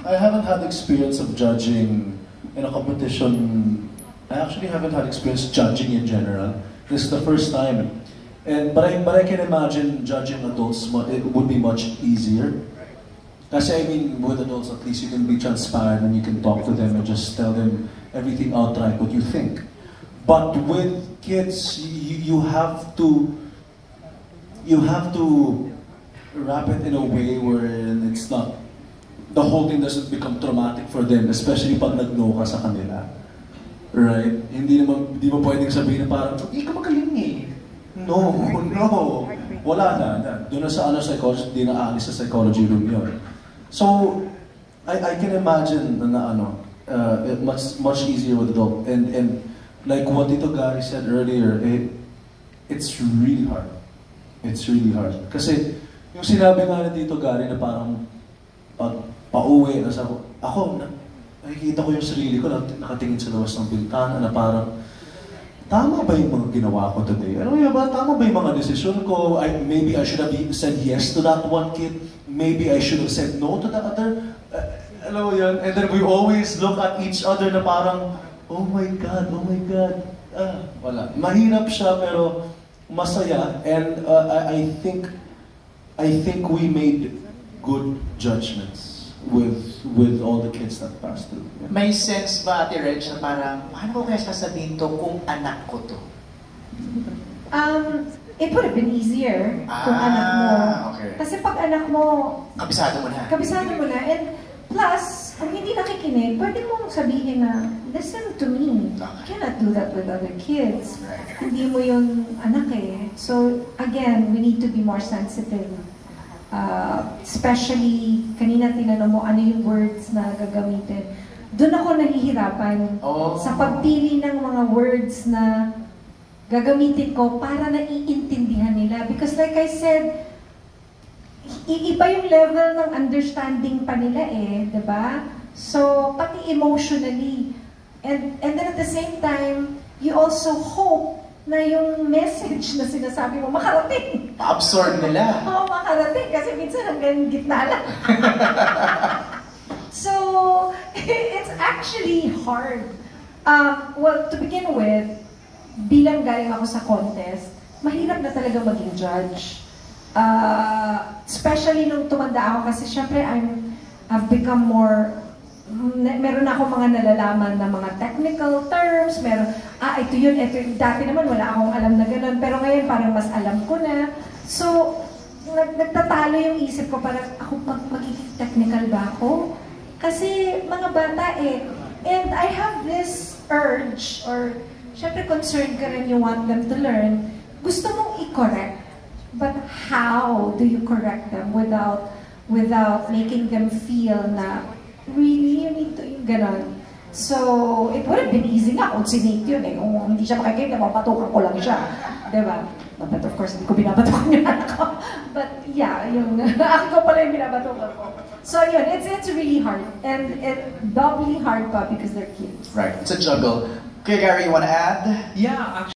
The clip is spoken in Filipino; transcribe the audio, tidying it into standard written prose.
I haven't had experience of judging in a competition. I actually haven't had experience judging in general. This is the first time. But I can imagine judging adults, it would be much easier. Kasi I mean, with adults at least you can be transparent and you can talk to them and just tell them everything outright what you think. But with kids, you have to wrap it in a way where it's not, the whole thing doesn't become traumatic for them, especially pag nag-no ka sa kanila. Right? Hindi mo pwedeng sabihin na parang, hindi ka magaling eh. No. Wala na. Doon na sa psychology, hindi na aalis sa psychology room yun. So, I can imagine na much easier with adult. And like what Tito Gary said earlier, it's really hard. It's really hard. Kasi yung sinabi nga ni Tito Gary na parang pauwi, ako, nakikita ko yung sarili ko, nakatingin sa labas ng bintana na parang, tama ba yung mga ginawa ko today? Ano yun ba? Tama ba yung mga desisyon ko? Maybe I should have said yes to that one kid. Maybe I should have said no to the other. Alam mo yun? And then we always look at each other na parang, oh my God. Wala. Mahirap siya pero masaya. And I think we made good judgments with all the kids that passed through. Yeah. May sense ba, Ate Reg, na parang, paano ko kaya sasabihin to kung anak ko to? It would have been easier kung anak mo. Okay. Kasi pag anak mo, kabisado mo na. Kabisado mo na. And plus, kung hindi nakikinig, pwede mong sabihin na, listen to me. Okay. You cannot do that with other kids. Right. Hindi mo yung anak eh. So, again, we need to be more sensitive. Especially, kanina tinanong mo ano yung words na gagamitin. Doon ako nahihirapan sa pagpili ng mga words na gagamitin ko para naiintindihan nila. Because like I said, iba yung level ng understanding pa nila eh, diba? So, pati emotionally. And then at the same time, you also hope na yung message na sinasabi mo makarating. Pa-absorb nila. Oo, makarating. Kasi minsan hanggang gitna lang. So, it's actually hard. Well, to begin with, bilang galing ako sa contest, mahirap na talaga maging judge. Especially nung tumanda ako kasi syempre I've become more, meron ako mga nalalaman na mga technical terms, meron, ito yun, dati naman wala akong alam na gano'n, pero ngayon parang mas alam ko na. So, nagtatalo yung isip ko, parang ako magiging technical ba ako? Kasi mga bata eh. And I have this urge, or syempre concerned ka rin, you want them to learn, gusto mong i-correct. But how do you correct them without making them feel na really you need to yung ganon? So, it would have been easy nga kung sinate yun eh. Kung hindi siya makikinig, mapatukan ko lang siya. Diba? But of course, hindi ko binabatukan yung anak ko. But yeah, yung ako pala yung binabatukan ko. So yun, it's really hard. And it's doubly hard pa because they're kids. Right. It's a juggle. Okay, Gary, you want to add? Yeah, actually.